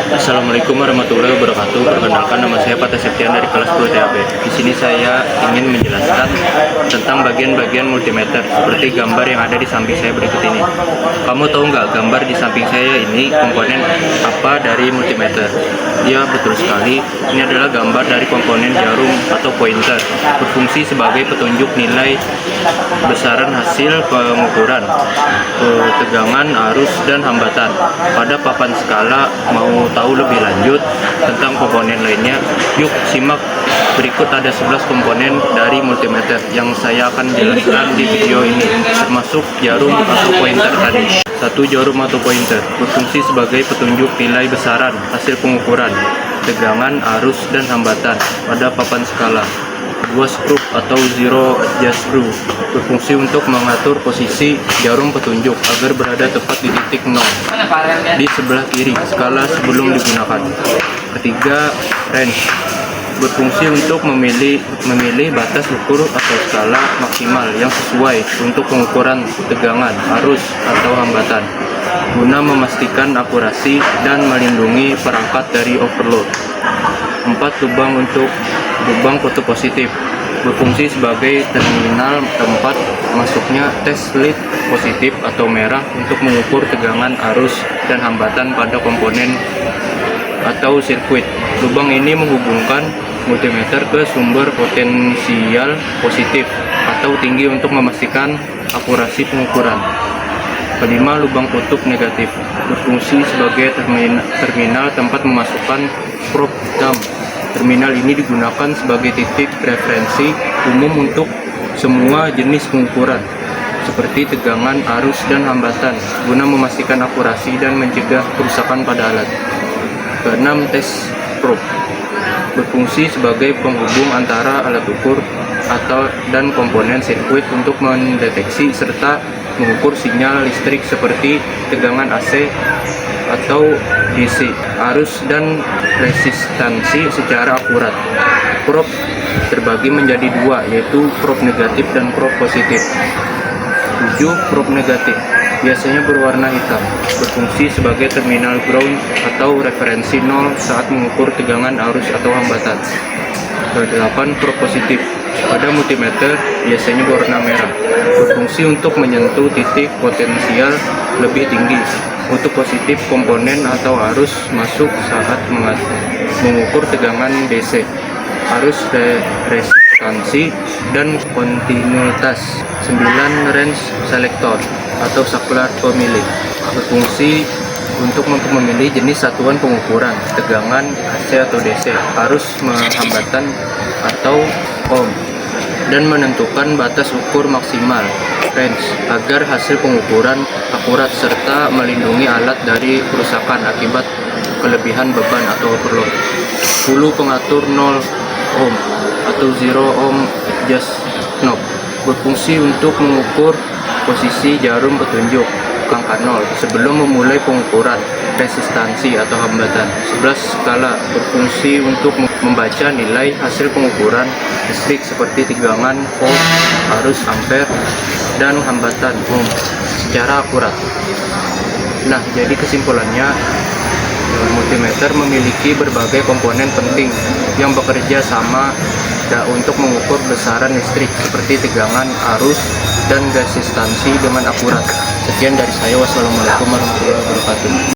Assalamualaikum warahmatullahi wabarakatuh. Perkenalkan, nama saya Fatah Septian dari kelas 10 TAB. Di sini saya ingin menjelaskan tentang bagian-bagian multimeter seperti gambar yang ada di samping saya berikut ini. Kamu tahu nggak gambar di samping saya ini komponen apa dari multimeter? Ya, betul sekali. Ini adalah gambar dari komponen jarum atau pointer, berfungsi sebagai petunjuk nilai besaran hasil pengukuran, tegangan, arus, dan hambatan. Pada papan skala, mau tahu lebih lanjut tentang komponen lainnya, yuk simak berikut. Ada 11 komponen dari multimeter yang saya akan jelaskan di video ini, termasuk jarum atau pointer tadi. 1. Jarum atau pointer berfungsi sebagai petunjuk nilai besaran hasil pengukuran, tegangan, arus, dan hambatan pada papan skala. 2. Skrup atau zero adjust screw berfungsi untuk mengatur posisi jarum petunjuk agar berada tepat di titik 0 di sebelah kiri skala sebelum digunakan. 3. Wrench berfungsi untuk memilih batas ukur atau skala maksimal yang sesuai untuk pengukuran tegangan, arus, atau hambatan, guna memastikan akurasi dan melindungi perangkat dari overload. 4. Lubang fotopositif berfungsi sebagai terminal tempat masuknya tes lead positif atau merah untuk mengukur tegangan, arus, dan hambatan pada komponen atau sirkuit. Lubang ini menghubungkan multimeter ke sumber potensial positif atau tinggi untuk memastikan akurasi pengukuran. 5. Lubang tutup negatif berfungsi sebagai terminal tempat memasukkan probe dump. Terminal ini digunakan sebagai titik referensi umum untuk semua jenis pengukuran seperti tegangan, arus, dan hambatan, guna memastikan akurasi dan mencegah kerusakan pada alat. 6. Test probe berfungsi sebagai penghubung antara alat ukur dan komponen sirkuit untuk mendeteksi serta mengukur sinyal listrik seperti tegangan AC atau DC, arus, dan resistansi secara akurat. Probe terbagi menjadi 2, yaitu probe negatif dan probe positif. 7. Probe negatif biasanya berwarna hitam, berfungsi sebagai terminal ground atau referensi 0 saat mengukur tegangan, arus, atau hambatan. 8. Probe positif pada multimeter biasanya berwarna merah, berfungsi untuk menyentuh titik potensial lebih tinggi. Untuk positif, komponen atau arus masuk saat mengukur tegangan DC, arus, resistansi, dan kontinuitas. 9. Range selector atau saklar pemilih berfungsi untuk memilih jenis satuan pengukuran, tegangan AC atau DC, arus, hambatan atau ohm, dan menentukan batas ukur maksimal range agar hasil pengukuran akurat serta melindungi alat dari kerusakan akibat kelebihan beban atau overload. 10. Pengatur 0 ohm atau zero ohm adjust knob berfungsi untuk mengukur posisi jarum petunjuk angka 0 sebelum memulai pengukuran resistansi atau hambatan. 11. Skala berfungsi untuk membaca nilai hasil pengukuran listrik seperti tegangan, volt, arus, ampere, dan hambatan ohm secara akurat. Nah, jadi kesimpulannya, multimeter memiliki berbagai komponen penting yang bekerja sama untuk mengukur besaran listrik seperti tegangan, arus, dan resistansi dengan akurat. Sekian dari saya. Wassalamualaikum warahmatullahi wabarakatuh.